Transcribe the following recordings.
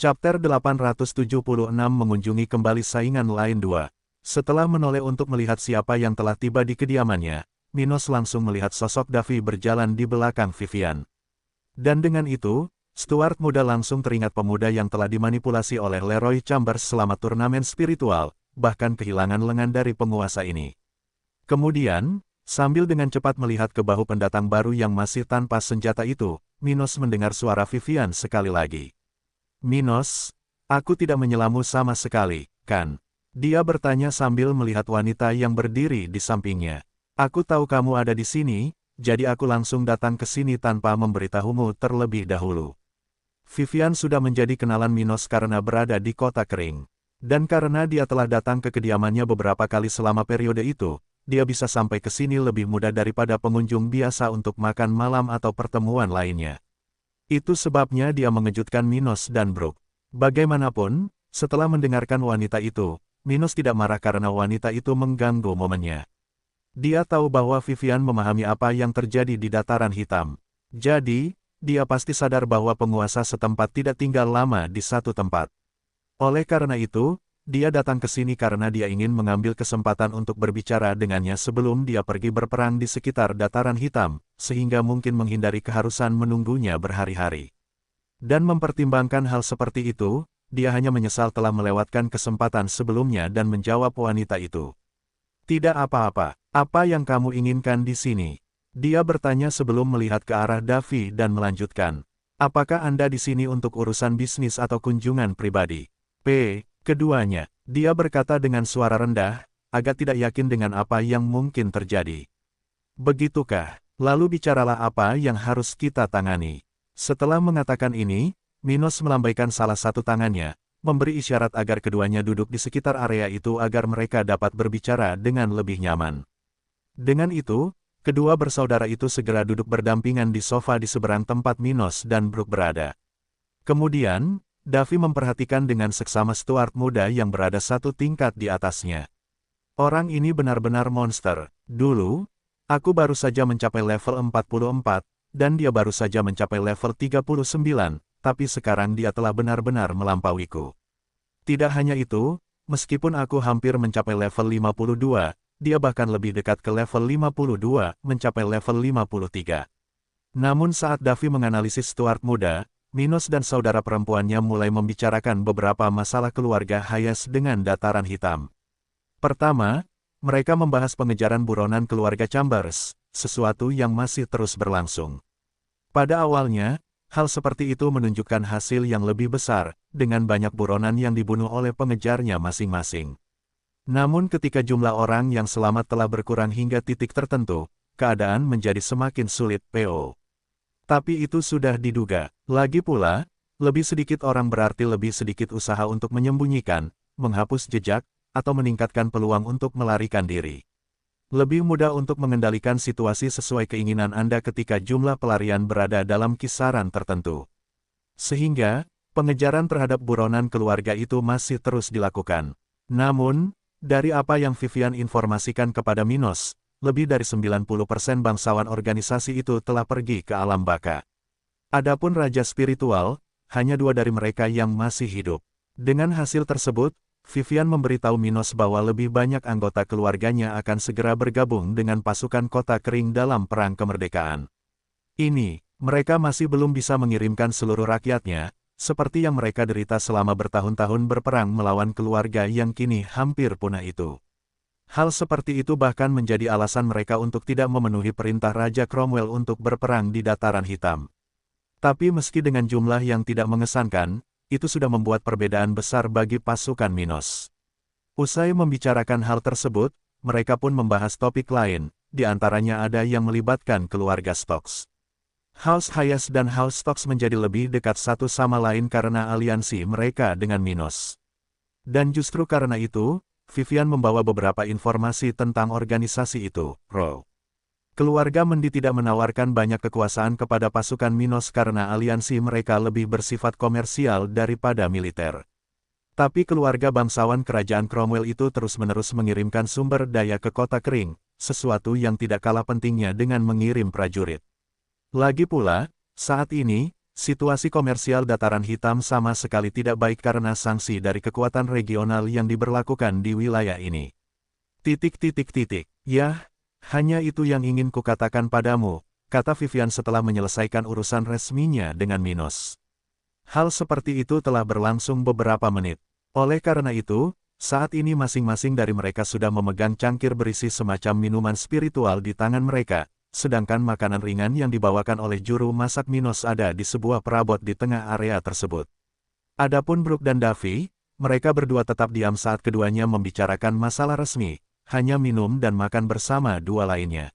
Chapter 876 mengunjungi kembali saingan lain 2. Setelah menoleh untuk melihat siapa yang telah tiba di kediamannya, Minos langsung melihat sosok Davy berjalan di belakang Vivian. Dan dengan itu, Stuart muda langsung teringat pemuda yang telah dimanipulasi oleh Leroy Chambers selama turnamen spiritual, bahkan kehilangan lengan dari penguasa ini. Kemudian, sambil dengan cepat melihat ke bahu pendatang baru yang masih tanpa senjata itu, Minos mendengar suara Vivian sekali lagi. "Minos, aku tidak menyelamu sama sekali, kan?" Dia bertanya sambil melihat wanita yang berdiri di sampingnya. "Aku tahu kamu ada di sini, jadi aku langsung datang ke sini tanpa memberitahumu terlebih dahulu." Vivian sudah menjadi kenalan Minos karena berada di kota kering. Dan karena dia telah datang ke kediamannya beberapa kali selama periode itu, dia bisa sampai ke sini lebih mudah daripada pengunjung biasa untuk makan malam atau pertemuan lainnya. Itu sebabnya dia mengejutkan Minos dan Brooke. Bagaimanapun, setelah mendengarkan wanita itu, Minos tidak marah karena wanita itu mengganggu momennya. Dia tahu bahwa Vivian memahami apa yang terjadi di dataran hitam. Jadi, dia pasti sadar bahwa penguasa setempat tidak tinggal lama di satu tempat. Oleh karena itu, dia datang ke sini karena dia ingin mengambil kesempatan untuk berbicara dengannya sebelum dia pergi berperang di sekitar dataran hitam, sehingga mungkin menghindari keharusan menunggunya berhari-hari. Dan mempertimbangkan hal seperti itu, dia hanya menyesal telah melewatkan kesempatan sebelumnya dan menjawab wanita itu. "Tidak apa-apa, apa yang kamu inginkan di sini?" Dia bertanya sebelum melihat ke arah Davy dan melanjutkan. "Apakah Anda di sini untuk urusan bisnis atau kunjungan pribadi?" Keduanya, dia berkata dengan suara rendah, agak tidak yakin dengan apa yang mungkin terjadi. "Begitukah? Lalu bicaralah apa yang harus kita tangani." Setelah mengatakan ini, Minos melambaikan salah satu tangannya, memberi isyarat agar keduanya duduk di sekitar area itu agar mereka dapat berbicara dengan lebih nyaman. Dengan itu, kedua bersaudara itu segera duduk berdampingan di sofa di seberang tempat Minos dan Brooke berada. Kemudian, Davy memperhatikan dengan seksama Stuart muda yang berada satu tingkat di atasnya. "Orang ini benar-benar monster. Dulu, aku baru saja mencapai level 44, dan dia baru saja mencapai level 39. Tapi sekarang dia telah benar-benar melampauiku. Tidak hanya itu, meskipun aku hampir mencapai level 52, dia bahkan lebih dekat ke level 52, mencapai level 53. Namun saat Davy menganalisis Stuart muda, Minos dan saudara perempuannya mulai membicarakan beberapa masalah keluarga Hayes dengan dataran hitam. Pertama, mereka membahas pengejaran buronan keluarga Chambers, sesuatu yang masih terus berlangsung. Pada awalnya, hal seperti itu menunjukkan hasil yang lebih besar, dengan banyak buronan yang dibunuh oleh pengejarnya masing-masing. Namun ketika jumlah orang yang selamat telah berkurang hingga titik tertentu, keadaan menjadi semakin sulit. Tapi itu sudah diduga. Lagi pula, lebih sedikit orang berarti lebih sedikit usaha untuk menyembunyikan, menghapus jejak, atau meningkatkan peluang untuk melarikan diri. Lebih mudah untuk mengendalikan situasi sesuai keinginan Anda ketika jumlah pelarian berada dalam kisaran tertentu. Sehingga, pengejaran terhadap buronan keluarga itu masih terus dilakukan. Namun, dari apa yang Vivian informasikan kepada Minos, lebih dari 90% bangsawan organisasi itu telah pergi ke alam baka. Adapun Raja Spiritual, hanya 2 dari mereka yang masih hidup. Dengan hasil tersebut, Vivian memberitahu Minos bahwa lebih banyak anggota keluarganya akan segera bergabung dengan pasukan kota kering dalam perang kemerdekaan. Mereka masih belum bisa mengirimkan seluruh rakyatnya, seperti yang mereka derita selama bertahun-tahun berperang melawan keluarga yang kini hampir punah itu. Hal seperti itu bahkan menjadi alasan mereka untuk tidak memenuhi perintah Raja Cromwell untuk berperang di dataran hitam. Tapi meski dengan jumlah yang tidak mengesankan, itu sudah membuat perbedaan besar bagi pasukan Minos. Usai membicarakan hal tersebut, mereka pun membahas topik lain, di antaranya ada yang melibatkan keluarga Stokes. House Hayes dan House Stokes menjadi lebih dekat satu sama lain karena aliansi mereka dengan Minos. Dan justru karena itu, Vivian membawa beberapa informasi tentang organisasi itu. Keluarga Mendi tidak menawarkan banyak kekuasaan kepada pasukan Minos karena aliansi mereka lebih bersifat komersial daripada militer. Tapi keluarga bangsawan kerajaan Cromwell itu terus-menerus mengirimkan sumber daya ke kota kering, sesuatu yang tidak kalah pentingnya dengan mengirim prajurit. Lagi pula, saat ini, situasi komersial dataran hitam sama sekali tidak baik karena sanksi dari kekuatan regional yang diberlakukan di wilayah ini. Yah, hanya itu yang ingin kukatakan padamu, kata Vivian setelah menyelesaikan urusan resminya dengan Minos. Hal seperti itu telah berlangsung beberapa menit. Oleh karena itu, saat ini masing-masing dari mereka sudah memegang cangkir berisi semacam minuman spiritual di tangan mereka, sedangkan makanan ringan yang dibawakan oleh juru masak Minos ada di sebuah perabot di tengah area tersebut. Adapun Brook dan Davy, mereka berdua tetap diam saat keduanya membicarakan masalah resmi, hanya minum dan makan bersama dua lainnya.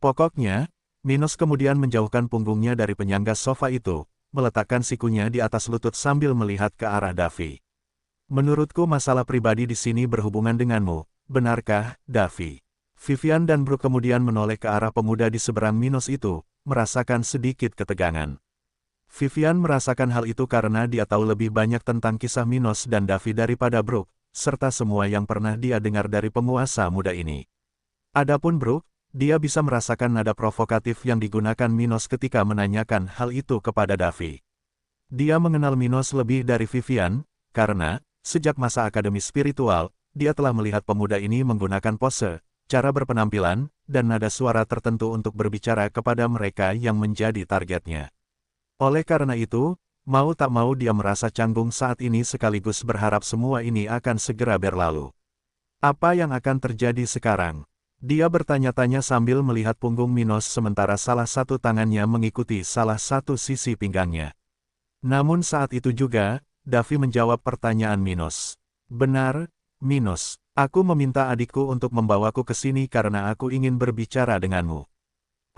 Pokoknya, Minos kemudian menjauhkan punggungnya dari penyangga sofa itu, meletakkan sikunya di atas lutut sambil melihat ke arah Davy. Menurutku masalah pribadi di sini berhubungan denganmu, benarkah, Davy? Vivian dan Brook kemudian menoleh ke arah pemuda di seberang Minos itu, merasakan sedikit ketegangan. Vivian merasakan hal itu karena dia tahu lebih banyak tentang kisah Minos dan Davy daripada Brook, serta semua yang pernah dia dengar dari penguasa muda ini. Adapun Brook, dia bisa merasakan nada provokatif yang digunakan Minos ketika menanyakan hal itu kepada Davy. Dia mengenal Minos lebih dari Vivian, karena, sejak masa akademi spiritual, dia telah melihat pemuda ini menggunakan pose, cara berpenampilan, dan nada suara tertentu untuk berbicara kepada mereka yang menjadi targetnya. Oleh karena itu, mau tak mau dia merasa canggung saat ini sekaligus berharap semua ini akan segera berlalu. Apa yang akan terjadi sekarang? Dia bertanya-tanya sambil melihat punggung Minos sementara salah satu tangannya mengikuti salah satu sisi pinggangnya. Namun saat itu juga, Davy menjawab pertanyaan Minos. Benar, Minos, aku meminta adikku untuk membawaku ke sini karena aku ingin berbicara denganmu.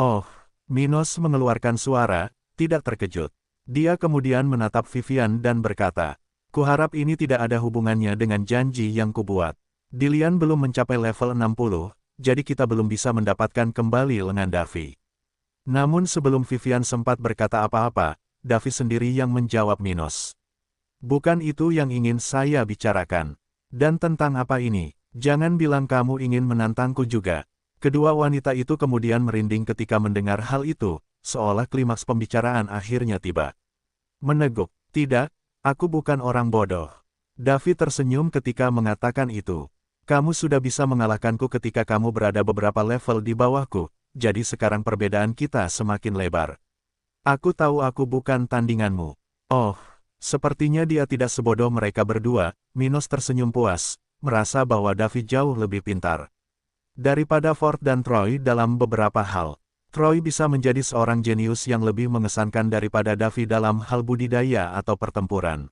Oh, Minos mengeluarkan suara, tidak terkejut. Dia kemudian menatap Vivian dan berkata, kuharap ini tidak ada hubungannya dengan janji yang kubuat. Dillian belum mencapai level 60. Jadi kita belum bisa mendapatkan kembali lengan Davy. Namun sebelum Vivian sempat berkata apa-apa, Davy sendiri yang menjawab Minos. Bukan itu yang ingin saya bicarakan. Dan tentang apa ini, jangan bilang kamu ingin menantangku juga. Kedua wanita itu kemudian merinding ketika mendengar hal itu, seolah klimaks pembicaraan akhirnya tiba. Meneguk, tidak, aku bukan orang bodoh. Davy tersenyum ketika mengatakan itu. Kamu sudah bisa mengalahkanku ketika kamu berada beberapa level di bawahku, jadi sekarang perbedaan kita semakin lebar. Aku tahu aku bukan tandinganmu. Oh, sepertinya dia tidak sebodoh mereka berdua. Minos tersenyum puas, merasa bahwa Davy jauh lebih pintar daripada Ford dan Troy dalam beberapa hal. Troy bisa menjadi seorang jenius yang lebih mengesankan daripada Davy dalam hal budidaya atau pertempuran.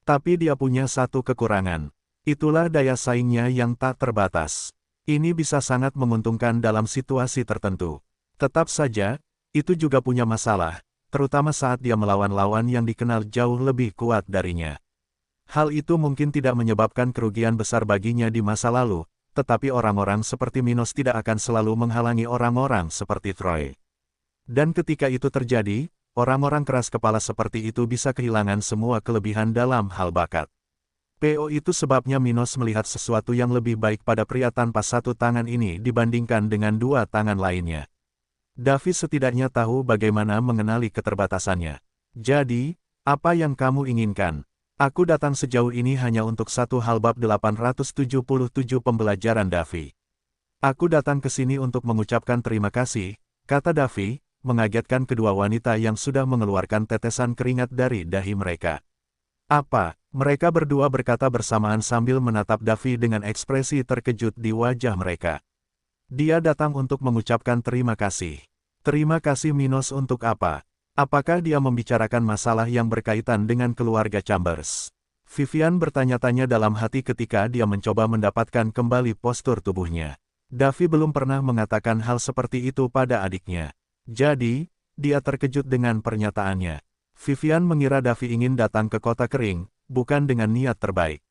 Tapi dia punya satu kekurangan. Itulah daya saingnya yang tak terbatas. Ini bisa sangat menguntungkan dalam situasi tertentu. Tetap saja, itu juga punya masalah, terutama saat dia melawan lawan yang dikenal jauh lebih kuat darinya. Hal itu mungkin tidak menyebabkan kerugian besar baginya di masa lalu, tetapi orang-orang seperti Minos tidak akan selalu menghalangi orang-orang seperti Troy. Dan ketika itu terjadi, orang-orang keras kepala seperti itu bisa kehilangan semua kelebihan dalam hal bakat. Itu sebabnya Minos melihat sesuatu yang lebih baik pada pria tanpa satu tangan ini dibandingkan dengan dua tangan lainnya. Davy setidaknya tahu bagaimana mengenali keterbatasannya. Jadi, apa yang kamu inginkan? Aku datang sejauh ini hanya untuk satu hal. Bab 877 Pembelajaran Davy. Aku datang ke sini untuk mengucapkan terima kasih, kata Davy, mengagetkan kedua wanita yang sudah mengeluarkan tetesan keringat dari dahi mereka. Apa? Mereka berdua berkata bersamaan sambil menatap Davy dengan ekspresi terkejut di wajah mereka. Dia datang untuk mengucapkan terima kasih. Terima kasih Minos untuk apa? Apakah dia membicarakan masalah yang berkaitan dengan keluarga Chambers? Vivian bertanya-tanya dalam hati ketika dia mencoba mendapatkan kembali postur tubuhnya. Davy belum pernah mengatakan hal seperti itu pada adiknya. Jadi, dia terkejut dengan pernyataannya. Vivian mengira Davy ingin datang ke kota kering, bukan dengan niat terbaik.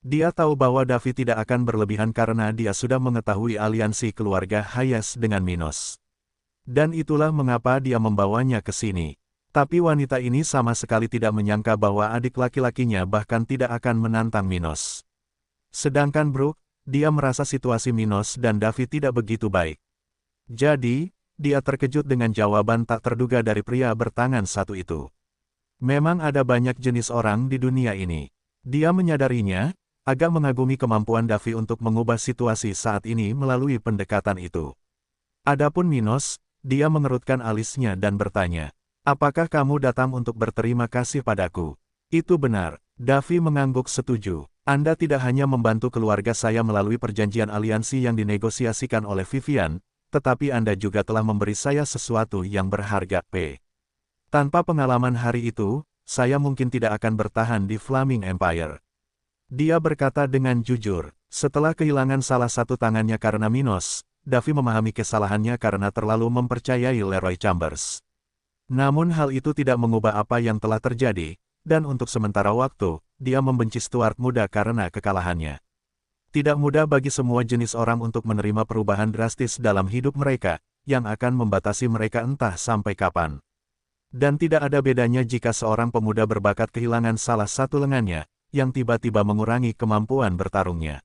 Dia tahu bahwa Davy tidak akan berlebihan karena dia sudah mengetahui aliansi keluarga Hayes dengan Minos. Dan itulah mengapa dia membawanya ke sini. Tapi wanita ini sama sekali tidak menyangka bahwa adik laki-lakinya bahkan tidak akan menantang Minos. Sedangkan Brook, dia merasa situasi Minos dan Davy tidak begitu baik. Jadi, dia terkejut dengan jawaban tak terduga dari pria bertangan satu itu. Memang ada banyak jenis orang di dunia ini. Dia menyadarinya, agak mengagumi kemampuan Davy untuk mengubah situasi saat ini melalui pendekatan itu. Adapun Minos, dia mengerutkan alisnya dan bertanya, "Apakah kamu datang untuk berterima kasih padaku?" "Itu benar." Davy mengangguk setuju. "Anda tidak hanya membantu keluarga saya melalui perjanjian aliansi yang dinegosiasikan oleh Vivian, tetapi Anda juga telah memberi saya sesuatu yang berharga, P. Tanpa pengalaman hari itu, saya mungkin tidak akan bertahan di Flaming Empire." Dia berkata dengan jujur. Setelah kehilangan salah satu tangannya karena Minos, Davy memahami kesalahannya karena terlalu mempercayai Leroy Chambers. Namun hal itu tidak mengubah apa yang telah terjadi, dan untuk sementara waktu, dia membenci Stuart muda karena kekalahannya. Tidak mudah bagi semua jenis orang untuk menerima perubahan drastis dalam hidup mereka, yang akan membatasi mereka entah sampai kapan. Dan tidak ada bedanya jika seorang pemuda berbakat kehilangan salah satu lengannya, yang tiba-tiba mengurangi kemampuan bertarungnya.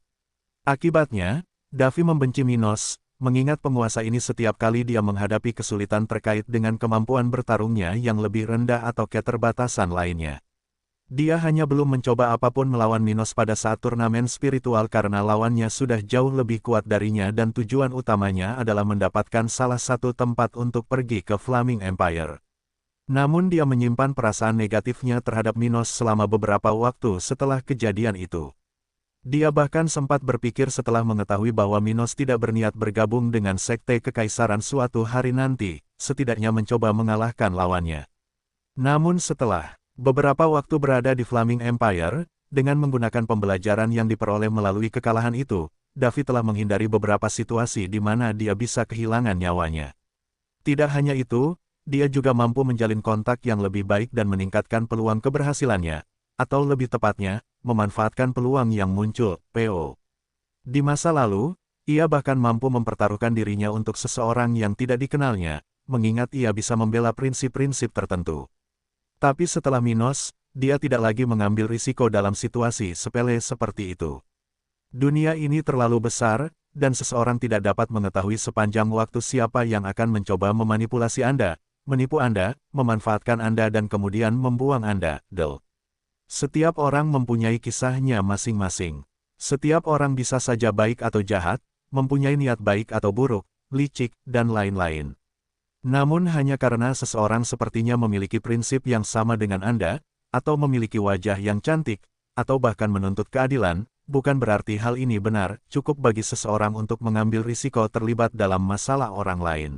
Akibatnya, Davy membenci Minos, mengingat penguasa ini setiap kali dia menghadapi kesulitan terkait dengan kemampuan bertarungnya yang lebih rendah atau keterbatasan lainnya. Dia hanya belum mencoba apapun melawan Minos pada saat turnamen spiritual karena lawannya sudah jauh lebih kuat darinya dan tujuan utamanya adalah mendapatkan salah satu tempat untuk pergi ke Flaming Empire. Namun dia menyimpan perasaan negatifnya terhadap Minos selama beberapa waktu setelah kejadian itu. Dia bahkan sempat berpikir setelah mengetahui bahwa Minos tidak berniat bergabung dengan Sekte Kekaisaran suatu hari nanti, setidaknya mencoba mengalahkan lawannya. Namun setelah beberapa waktu berada di Flaming Empire, dengan menggunakan pembelajaran yang diperoleh melalui kekalahan itu, Davy telah menghindari beberapa situasi di mana dia bisa kehilangan nyawanya. Tidak hanya itu, dia juga mampu menjalin kontak yang lebih baik dan meningkatkan peluang keberhasilannya, atau lebih tepatnya, memanfaatkan peluang yang muncul, PO. Di masa lalu, ia bahkan mampu mempertaruhkan dirinya untuk seseorang yang tidak dikenalnya, mengingat ia bisa membela prinsip-prinsip tertentu. Tapi setelah Minos, dia tidak lagi mengambil risiko dalam situasi sepele seperti itu. Dunia ini terlalu besar, dan seseorang tidak dapat mengetahui sepanjang waktu siapa yang akan mencoba memanipulasi Anda, menipu Anda, memanfaatkan Anda dan kemudian membuang Anda, Del. Setiap orang mempunyai kisahnya masing-masing. Setiap orang bisa saja baik atau jahat, mempunyai niat baik atau buruk, licik, dan lain-lain. Namun hanya karena seseorang sepertinya memiliki prinsip yang sama dengan Anda, atau memiliki wajah yang cantik, atau bahkan menuntut keadilan, bukan berarti hal ini benar, cukup bagi seseorang untuk mengambil risiko terlibat dalam masalah orang lain.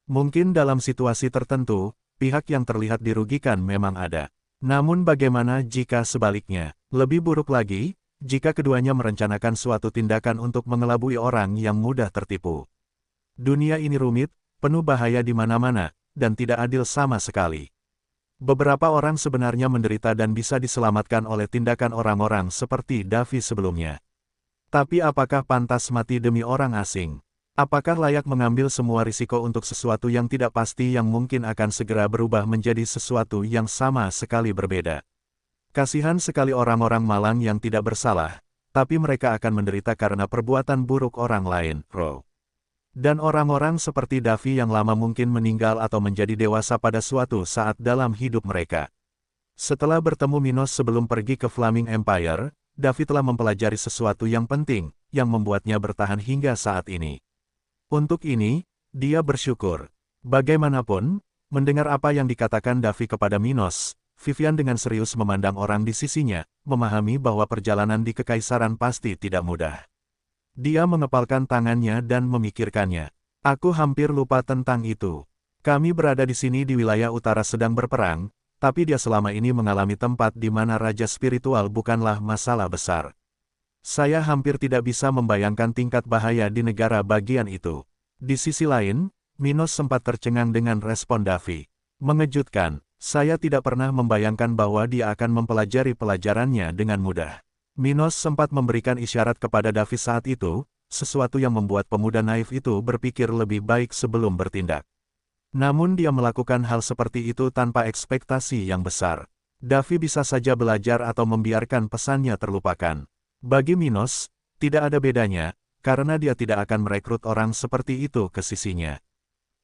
Mungkin dalam situasi tertentu, pihak yang terlihat dirugikan memang ada. Namun bagaimana jika sebaliknya? Lebih buruk lagi, jika keduanya merencanakan suatu tindakan untuk mengelabui orang yang mudah tertipu. Dunia ini rumit, penuh bahaya di mana-mana, dan tidak adil sama sekali. Beberapa orang sebenarnya menderita dan bisa diselamatkan oleh tindakan orang-orang seperti Davy sebelumnya. Tapi apakah pantas mati demi orang asing? Apakah layak mengambil semua risiko untuk sesuatu yang tidak pasti yang mungkin akan segera berubah menjadi sesuatu yang sama sekali berbeda? Kasihan sekali orang-orang malang yang tidak bersalah, tapi mereka akan menderita karena perbuatan buruk orang lain, bro. Dan orang-orang seperti Davy yang lama mungkin meninggal atau menjadi dewasa pada suatu saat dalam hidup mereka. Setelah bertemu Minos sebelum pergi ke Flaming Empire, Davy telah mempelajari sesuatu yang penting, yang membuatnya bertahan hingga saat ini. Untuk ini, dia bersyukur. Bagaimanapun, mendengar apa yang dikatakan Davy kepada Minos, Vivian dengan serius memandang orang di sisinya, memahami bahwa perjalanan di kekaisaran pasti tidak mudah. Dia mengepalkan tangannya dan memikirkannya. Aku hampir lupa tentang itu. Kami berada di sini di wilayah utara sedang berperang, tapi dia selama ini mengalami tempat di mana raja spiritual bukanlah masalah besar. Saya hampir tidak bisa membayangkan tingkat bahaya di negara bagian itu. Di sisi lain, Minos sempat tercengang dengan respon Davy. Mengejutkan, saya tidak pernah membayangkan bahwa dia akan mempelajari pelajarannya dengan mudah. Minos sempat memberikan isyarat kepada Davy saat itu, sesuatu yang membuat pemuda naif itu berpikir lebih baik sebelum bertindak. Namun dia melakukan hal seperti itu tanpa ekspektasi yang besar. Davy bisa saja belajar atau membiarkan pesannya terlupakan. Bagi Minos, tidak ada bedanya, karena dia tidak akan merekrut orang seperti itu ke sisinya.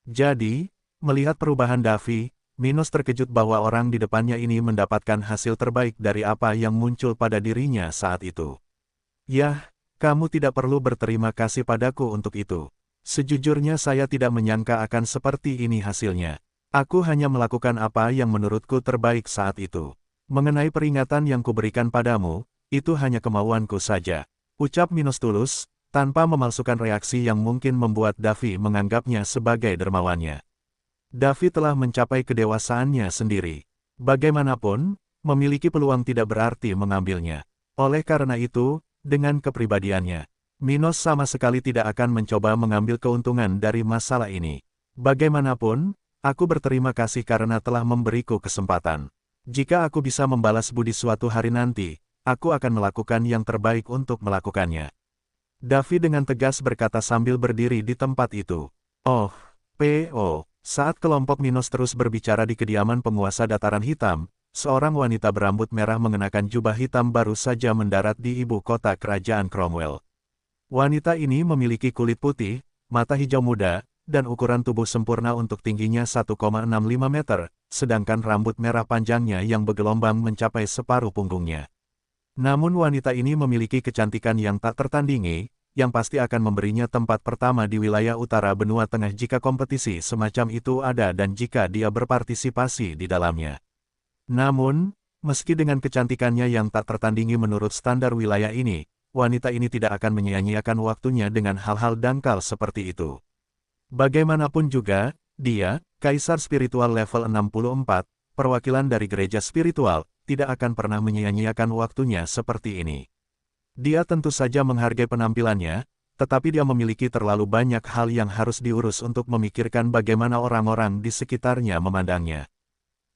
Jadi, melihat perubahan Davy, Minos terkejut bahwa orang di depannya ini mendapatkan hasil terbaik dari apa yang muncul pada dirinya saat itu. Yah, kamu tidak perlu berterima kasih padaku untuk itu. Sejujurnya saya tidak menyangka akan seperti ini hasilnya. Aku hanya melakukan apa yang menurutku terbaik saat itu. Mengenai peringatan yang kuberikan padamu, itu hanya kemauanku saja. Ucap Minos tulus, tanpa memalsukan reaksi yang mungkin membuat Davi menganggapnya sebagai dermawannya. Davi telah mencapai kedewasaannya sendiri. Bagaimanapun, memiliki peluang tidak berarti mengambilnya. Oleh karena itu, dengan kepribadiannya, Minos sama sekali tidak akan mencoba mengambil keuntungan dari masalah ini. Bagaimanapun, aku berterima kasih karena telah memberiku kesempatan. Jika aku bisa membalas budi suatu hari nanti, aku akan melakukan yang terbaik untuk melakukannya. Davi dengan tegas berkata sambil berdiri di tempat itu. Oh, P.O. Saat kelompok Minos terus berbicara di kediaman penguasa dataran hitam, seorang wanita berambut merah mengenakan jubah hitam baru saja mendarat di ibu kota kerajaan Cromwell. Wanita ini memiliki kulit putih, mata hijau muda, dan ukuran tubuh sempurna untuk tingginya 1,65 meter, sedangkan rambut merah panjangnya yang bergelombang mencapai separuh punggungnya. Namun wanita ini memiliki kecantikan yang tak tertandingi, yang pasti akan memberinya tempat pertama di wilayah utara benua tengah jika kompetisi semacam itu ada dan jika dia berpartisipasi di dalamnya. Namun, meski dengan kecantikannya yang tak tertandingi menurut standar wilayah ini, wanita ini tidak akan menyia-nyiakan waktunya dengan hal-hal dangkal seperti itu. Bagaimanapun juga, dia, Kaisar Spiritual level 64, perwakilan dari gereja spiritual, tidak akan pernah menyia-nyiakan waktunya seperti ini. Dia tentu saja menghargai penampilannya, tetapi dia memiliki terlalu banyak hal yang harus diurus untuk memikirkan bagaimana orang-orang di sekitarnya memandangnya.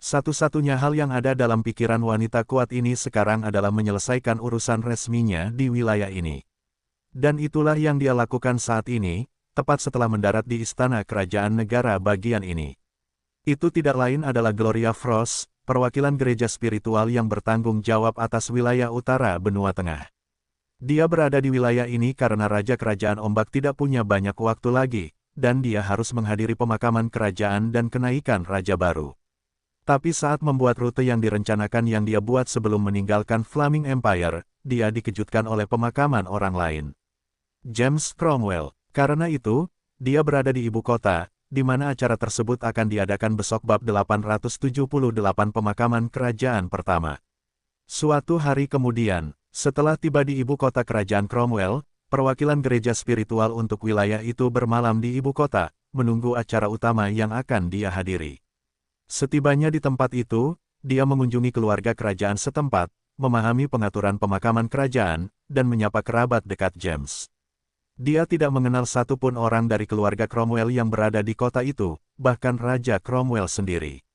Satu-satunya hal yang ada dalam pikiran wanita kuat ini sekarang adalah menyelesaikan urusan resminya di wilayah ini. Dan itulah yang dia lakukan saat ini, tepat setelah mendarat di istana kerajaan negara bagian ini. Itu tidak lain adalah Gloria Frost, perwakilan gereja spiritual yang bertanggung jawab atas wilayah utara benua tengah. Dia berada di wilayah ini karena Raja Kerajaan Ombak tidak punya banyak waktu lagi, dan dia harus menghadiri pemakaman kerajaan dan kenaikan raja baru. Tapi saat membuat rute yang direncanakan yang dia buat sebelum meninggalkan Flaming Empire, dia dikejutkan oleh pemakaman orang lain. James Cromwell. Karena itu, dia berada di ibu kota, di mana acara tersebut akan diadakan besok bab 878 pemakaman kerajaan pertama. Suatu hari kemudian, setelah tiba di ibu kota kerajaan Cromwell, perwakilan gereja spiritual untuk wilayah itu bermalam di ibu kota, menunggu acara utama yang akan dia hadiri. Setibanya di tempat itu, dia mengunjungi keluarga kerajaan setempat, memahami pengaturan pemakaman kerajaan, dan menyapa kerabat dekat James. Dia tidak mengenal satupun orang dari keluarga Cromwell yang berada di kota itu, bahkan Raja Cromwell sendiri.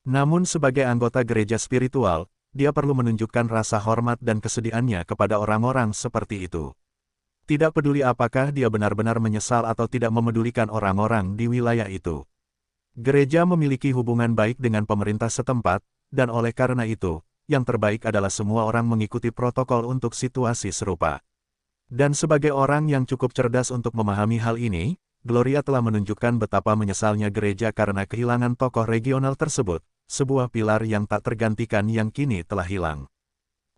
Namun sebagai anggota gereja spiritual, dia perlu menunjukkan rasa hormat dan kesedihannya kepada orang-orang seperti itu. Tidak peduli apakah dia benar-benar menyesal atau tidak memedulikan orang-orang di wilayah itu. Gereja memiliki hubungan baik dengan pemerintah setempat, dan oleh karena itu, yang terbaik adalah semua orang mengikuti protokol untuk situasi serupa. Dan sebagai orang yang cukup cerdas untuk memahami hal ini, Gloria telah menunjukkan betapa menyesalnya gereja karena kehilangan tokoh regional tersebut, sebuah pilar yang tak tergantikan yang kini telah hilang.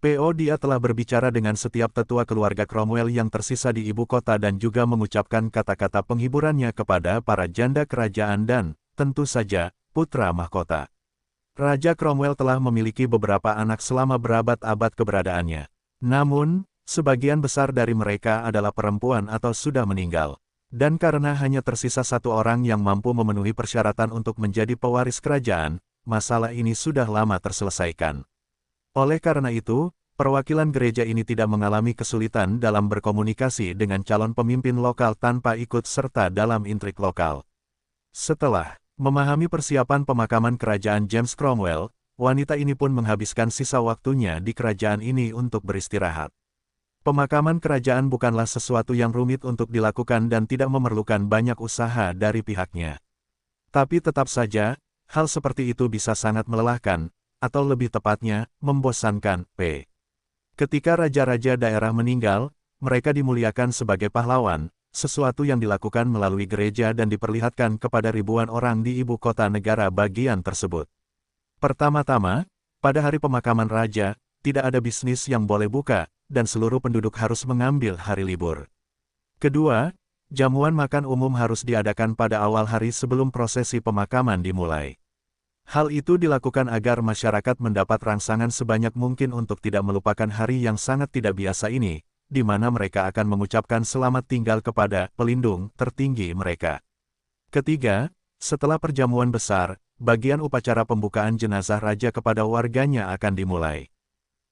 P.O. Dia telah berbicara dengan setiap tetua keluarga Cromwell yang tersisa di ibu kota dan juga mengucapkan kata-kata penghiburannya kepada para janda kerajaan dan, tentu saja, putra mahkota. Raja Cromwell telah memiliki beberapa anak selama berabad-abad keberadaannya. Namun, sebagian besar dari mereka adalah perempuan atau sudah meninggal. Dan karena hanya tersisa satu orang yang mampu memenuhi persyaratan untuk menjadi pewaris kerajaan, masalah ini sudah lama terselesaikan. Oleh karena itu, perwakilan gereja ini tidak mengalami kesulitan dalam berkomunikasi dengan calon pemimpin lokal tanpa ikut serta dalam intrik lokal. Setelah memahami persiapan pemakaman kerajaan James Cromwell, wanita ini pun menghabiskan sisa waktunya di kerajaan ini untuk beristirahat. Pemakaman kerajaan bukanlah sesuatu yang rumit untuk dilakukan dan tidak memerlukan banyak usaha dari pihaknya. Tapi tetap saja, hal seperti itu bisa sangat melelahkan, atau lebih tepatnya, membosankan. Ketika raja-raja daerah meninggal, mereka dimuliakan sebagai pahlawan, sesuatu yang dilakukan melalui gereja dan diperlihatkan kepada ribuan orang di ibu kota negara bagian tersebut. Pertama-tama, pada hari pemakaman raja, tidak ada bisnis yang boleh buka, dan seluruh penduduk harus mengambil hari libur. Kedua, jamuan makan umum harus diadakan pada awal hari sebelum prosesi pemakaman dimulai. Hal itu dilakukan agar masyarakat mendapat rangsangan sebanyak mungkin untuk tidak melupakan hari yang sangat tidak biasa ini, di mana mereka akan mengucapkan selamat tinggal kepada pelindung tertinggi mereka. Ketiga, setelah perjamuan besar, bagian upacara pembukaan jenazah raja kepada warganya akan dimulai.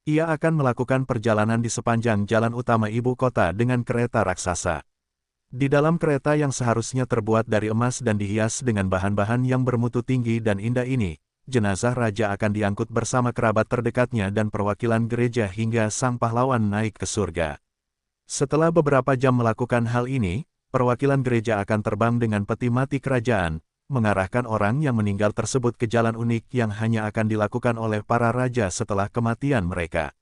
Ia akan melakukan perjalanan di sepanjang jalan utama ibu kota dengan kereta raksasa. Di dalam kereta yang seharusnya terbuat dari emas dan dihias dengan bahan-bahan yang bermutu tinggi dan indah ini, jenazah raja akan diangkut bersama kerabat terdekatnya dan perwakilan gereja hingga sang pahlawan naik ke surga. Setelah beberapa jam melakukan hal ini, perwakilan gereja akan terbang dengan peti mati kerajaan, mengarahkan orang yang meninggal tersebut ke jalan unik yang hanya akan dilakukan oleh para raja setelah kematian mereka.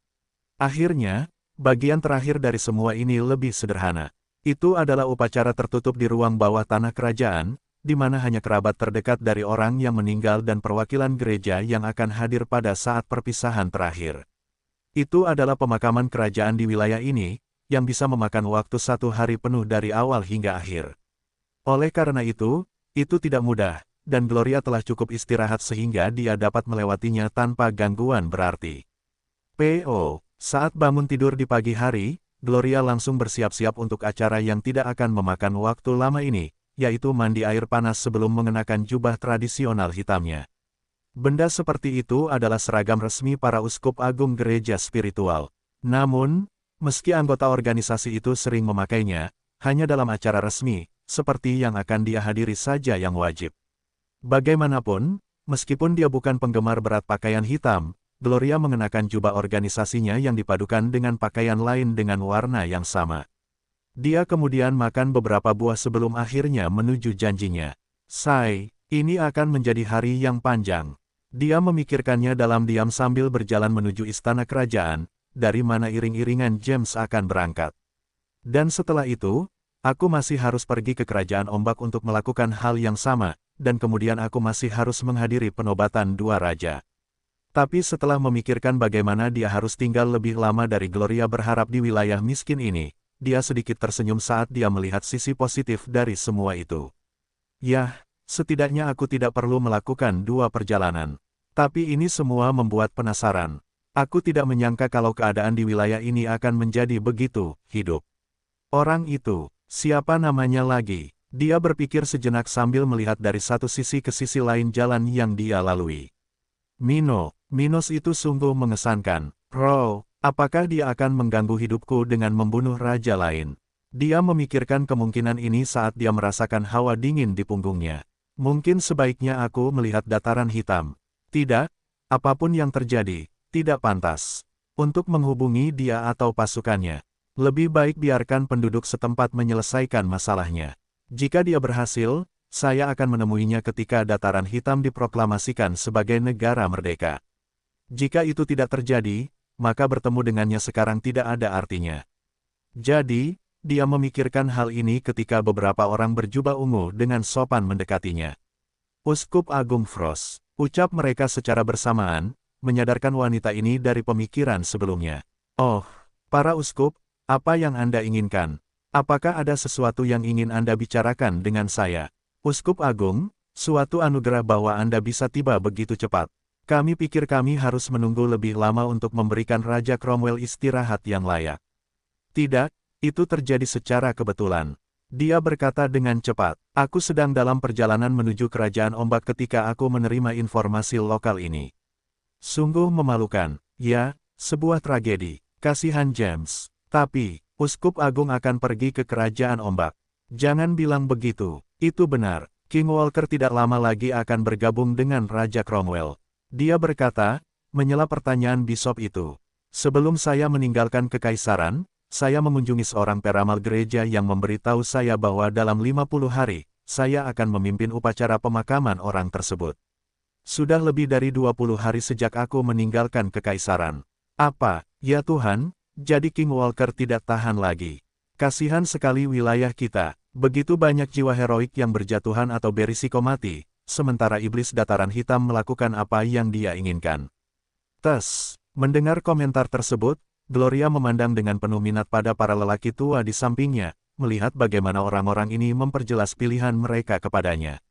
Akhirnya, bagian terakhir dari semua ini lebih sederhana. Itu adalah upacara tertutup di ruang bawah tanah kerajaan, di mana hanya kerabat terdekat dari orang yang meninggal dan perwakilan gereja yang akan hadir pada saat perpisahan terakhir. Itu adalah pemakaman kerajaan di wilayah ini, yang bisa memakan waktu 1 hari penuh dari awal hingga akhir. Oleh karena itu tidak mudah, dan Gloria telah cukup istirahat sehingga dia dapat melewatinya tanpa gangguan berarti. Saat bangun tidur di pagi hari, Gloria langsung bersiap-siap untuk acara yang tidak akan memakan waktu lama ini, yaitu mandi air panas sebelum mengenakan jubah tradisional hitamnya. Benda seperti itu adalah seragam resmi para uskup agung gereja spiritual. Namun, meski anggota organisasi itu sering memakainya, hanya dalam acara resmi, seperti yang akan dia hadiri saja yang wajib. Bagaimanapun, meskipun dia bukan penggemar berat pakaian hitam, Gloria mengenakan jubah organisasinya yang dipadukan dengan pakaian lain dengan warna yang sama. Dia kemudian makan beberapa buah sebelum akhirnya menuju janjinya. Ini akan menjadi hari yang panjang. Dia memikirkannya dalam diam sambil berjalan menuju istana kerajaan, dari mana iring-iringan James akan berangkat. Dan setelah itu, aku masih harus pergi ke kerajaan ombak untuk melakukan hal yang sama, dan kemudian aku masih harus menghadiri penobatan 2 raja. Tapi setelah memikirkan bagaimana dia harus tinggal lebih lama dari Gloria berharap di wilayah miskin ini, dia sedikit tersenyum saat dia melihat sisi positif dari semua itu. Yah, setidaknya aku tidak perlu melakukan 2 perjalanan. Tapi ini semua membuat penasaran. Aku tidak menyangka kalau keadaan di wilayah ini akan menjadi begitu hidup. Orang itu, siapa namanya lagi? Dia berpikir sejenak sambil melihat dari satu sisi ke sisi lain jalan yang dia lalui. Minos itu sungguh mengesankan. Apakah dia akan mengganggu hidupku dengan membunuh raja lain? Dia memikirkan kemungkinan ini saat dia merasakan hawa dingin di punggungnya. Mungkin sebaiknya aku melihat dataran hitam. Tidak, apapun yang terjadi, tidak pantas untuk menghubungi dia atau pasukannya. Lebih baik biarkan penduduk setempat menyelesaikan masalahnya. Jika dia berhasil, saya akan menemuinya ketika dataran hitam diproklamasikan sebagai negara merdeka. Jika itu tidak terjadi, maka bertemu dengannya sekarang tidak ada artinya. Jadi, dia memikirkan hal ini ketika beberapa orang berjubah ungu dengan sopan mendekatinya. Uskup Agung Frost, ucap mereka secara bersamaan, menyadarkan wanita ini dari pemikiran sebelumnya. Oh, para uskup, apa yang Anda inginkan? Apakah ada sesuatu yang ingin Anda bicarakan dengan saya? Uskup Agung, suatu anugerah bahwa Anda bisa tiba begitu cepat. Kami pikir kami harus menunggu lebih lama untuk memberikan Raja Cromwell istirahat yang layak. Tidak, itu terjadi secara kebetulan. Dia berkata dengan cepat, aku sedang dalam perjalanan menuju kerajaan ombak ketika aku menerima informasi lokal ini. Sungguh memalukan, ya, sebuah tragedi, kasihan James. Tapi, Uskup Agung akan pergi ke kerajaan ombak. Jangan bilang begitu, itu benar, King Walker tidak lama lagi akan bergabung dengan Raja Cromwell. Dia berkata, menyela pertanyaan Bishop itu. Sebelum saya meninggalkan kekaisaran, saya mengunjungi seorang peramal gereja yang memberitahu saya bahwa dalam 50 hari, saya akan memimpin upacara pemakaman orang tersebut. Sudah lebih dari 20 hari sejak aku meninggalkan kekaisaran. Apa, ya Tuhan, jadi King Walker tidak tahan lagi. Kasihan sekali wilayah kita. Begitu banyak jiwa heroik yang berjatuhan atau berisiko mati, sementara iblis dataran hitam melakukan apa yang dia inginkan. Mendengar komentar tersebut, Gloria memandang dengan penuh minat pada para lelaki tua di sampingnya, melihat bagaimana orang-orang ini memperjelas pilihan mereka kepadanya.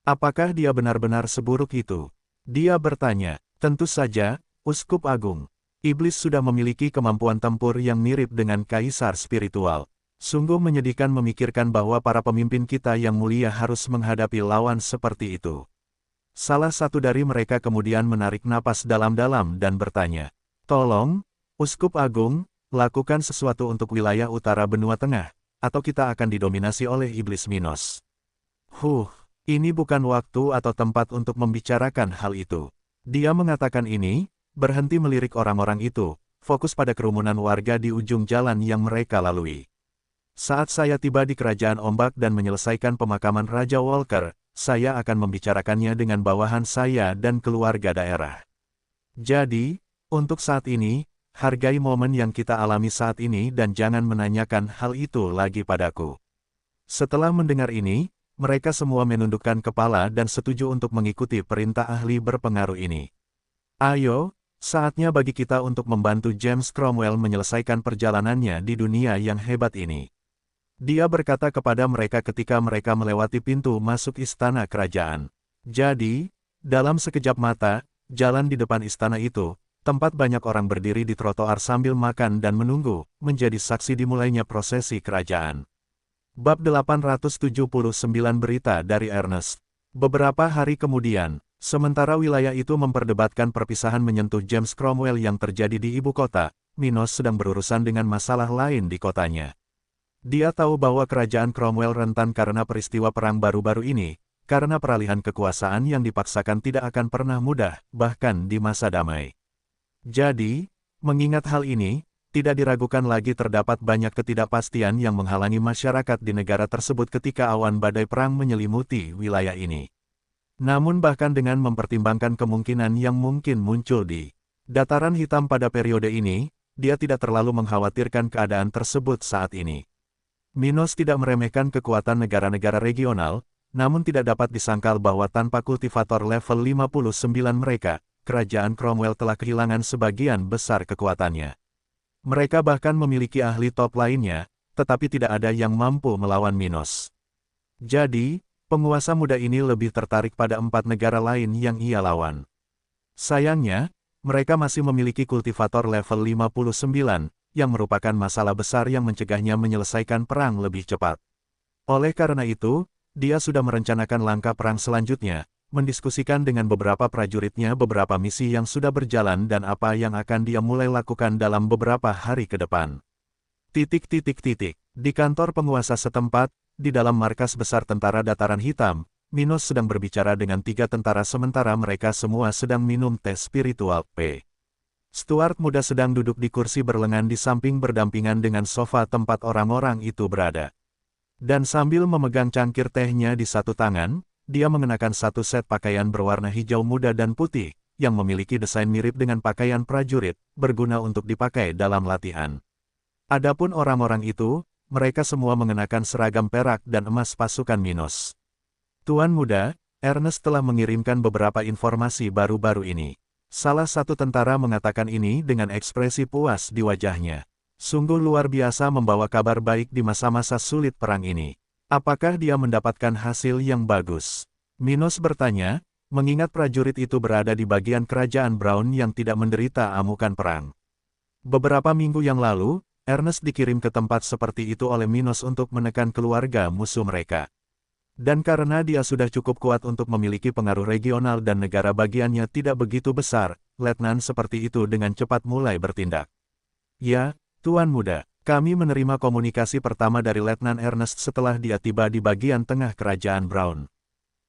Apakah dia benar-benar seburuk itu? Dia bertanya. Tentu saja, Uskup Agung. Iblis sudah memiliki kemampuan tempur yang mirip dengan kaisar spiritual. Sungguh menyedihkan memikirkan bahwa para pemimpin kita yang mulia harus menghadapi lawan seperti itu. Salah satu dari mereka kemudian menarik napas dalam-dalam dan bertanya, "Tolong, Uskup Agung, lakukan sesuatu untuk wilayah utara benua tengah, atau kita akan didominasi oleh iblis Minos." Ini bukan waktu atau tempat untuk membicarakan hal itu. Dia mengatakan ini, berhenti melirik orang-orang itu, fokus pada kerumunan warga di ujung jalan yang mereka lalui. Saat saya tiba di Kerajaan Ombak dan menyelesaikan pemakaman Raja Walker, saya akan membicarakannya dengan bawahan saya dan keluarga daerah. Jadi, untuk saat ini, hargai momen yang kita alami saat ini dan jangan menanyakan hal itu lagi padaku. Setelah mendengar ini, mereka semua menundukkan kepala dan setuju untuk mengikuti perintah ahli berpengaruh ini. Ayo, saatnya bagi kita untuk membantu James Cromwell menyelesaikan perjalanannya di dunia yang hebat ini. Dia berkata kepada mereka ketika mereka melewati pintu masuk istana kerajaan. Jadi, dalam sekejap mata, jalan di depan istana itu, tempat banyak orang berdiri di trotoar sambil makan dan menunggu, menjadi saksi dimulainya prosesi kerajaan. Bab 879 Berita dari Ernest. Beberapa hari kemudian, sementara wilayah itu memperdebatkan perpisahan menyentuh James Cromwell yang terjadi di ibu kota, Minos sedang berurusan dengan masalah lain di kotanya. Dia tahu bahwa kerajaan Cromwell rentan karena peristiwa perang baru-baru ini, karena peralihan kekuasaan yang dipaksakan tidak akan pernah mudah, bahkan di masa damai. Jadi, mengingat hal ini, tidak diragukan lagi terdapat banyak ketidakpastian yang menghalangi masyarakat di negara tersebut ketika awan badai perang menyelimuti wilayah ini. Namun bahkan dengan mempertimbangkan kemungkinan yang mungkin muncul di dataran hitam pada periode ini, dia tidak terlalu mengkhawatirkan keadaan tersebut saat ini. Minos tidak meremehkan kekuatan negara-negara regional, namun tidak dapat disangkal bahwa tanpa kultivator level 59 mereka, kerajaan Cromwell telah kehilangan sebagian besar kekuatannya. Mereka bahkan memiliki ahli top lainnya, tetapi tidak ada yang mampu melawan Minos. Jadi, penguasa muda ini lebih tertarik pada 4 negara lain yang ia lawan. Sayangnya, mereka masih memiliki kultivator level 59, yang merupakan masalah besar yang mencegahnya menyelesaikan perang lebih cepat. Oleh karena itu, dia sudah merencanakan langkah perang selanjutnya, mendiskusikan dengan beberapa prajuritnya beberapa misi yang sudah berjalan dan apa yang akan dia mulai lakukan dalam beberapa hari ke depan. Di kantor penguasa setempat, di dalam markas besar tentara dataran hitam, Minos sedang berbicara dengan 3 tentara sementara mereka semua sedang minum teh spiritual. Stuart muda sedang duduk di kursi berlengan di samping berdampingan dengan sofa tempat orang-orang itu berada. Dan sambil memegang cangkir tehnya di satu tangan, dia mengenakan satu set pakaian berwarna hijau muda dan putih, yang memiliki desain mirip dengan pakaian prajurit, berguna untuk dipakai dalam latihan. Adapun orang-orang itu, mereka semua mengenakan seragam perak dan emas pasukan Minos. Tuan muda, Ernest telah mengirimkan beberapa informasi baru-baru ini. Salah satu tentara mengatakan ini dengan ekspresi puas di wajahnya. Sungguh luar biasa membawa kabar baik di masa-masa sulit perang ini. Apakah dia mendapatkan hasil yang bagus? Minos bertanya, mengingat prajurit itu berada di bagian kerajaan Brown yang tidak menderita amukan perang. Beberapa minggu yang lalu, Ernest dikirim ke tempat seperti itu oleh Minos untuk menekan keluarga musuh mereka. Dan karena dia sudah cukup kuat untuk memiliki pengaruh regional dan negara bagiannya tidak begitu besar, letnan seperti itu dengan cepat mulai bertindak. Ya, Tuan muda, kami menerima komunikasi pertama dari Letnan Ernest setelah dia tiba di bagian tengah kerajaan Brown.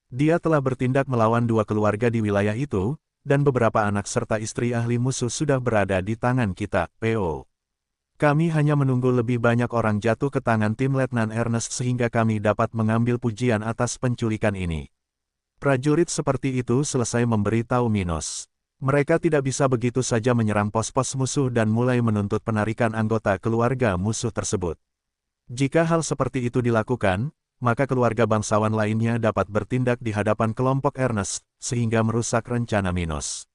Dia telah bertindak melawan 2 keluarga di wilayah itu, dan beberapa anak serta istri ahli musuh sudah berada di tangan kita, P.O. Kami hanya menunggu lebih banyak orang jatuh ke tangan tim Letnan Ernest sehingga kami dapat mengambil pujian atas penculikan ini. Prajurit seperti itu selesai memberitahu Minos. Mereka tidak bisa begitu saja menyerang pos-pos musuh dan mulai menuntut penarikan anggota keluarga musuh tersebut. Jika hal seperti itu dilakukan, maka keluarga bangsawan lainnya dapat bertindak di hadapan kelompok Ernest, sehingga merusak rencana Minos.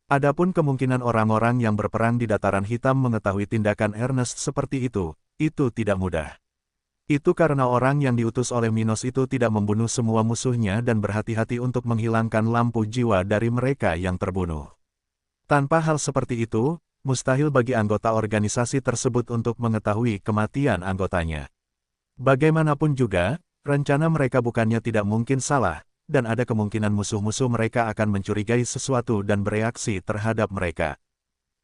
Adapun kemungkinan orang-orang yang berperang di Dataran Hitam mengetahui tindakan Ernest seperti itu tidak mudah. Itu karena orang yang diutus oleh Minos itu tidak membunuh semua musuhnya dan berhati-hati untuk menghilangkan lampu jiwa dari mereka yang terbunuh. Tanpa hal seperti itu, mustahil bagi anggota organisasi tersebut untuk mengetahui kematian anggotanya. Bagaimanapun juga, rencana mereka bukannya tidak mungkin salah, dan ada kemungkinan musuh-musuh mereka akan mencurigai sesuatu dan bereaksi terhadap mereka.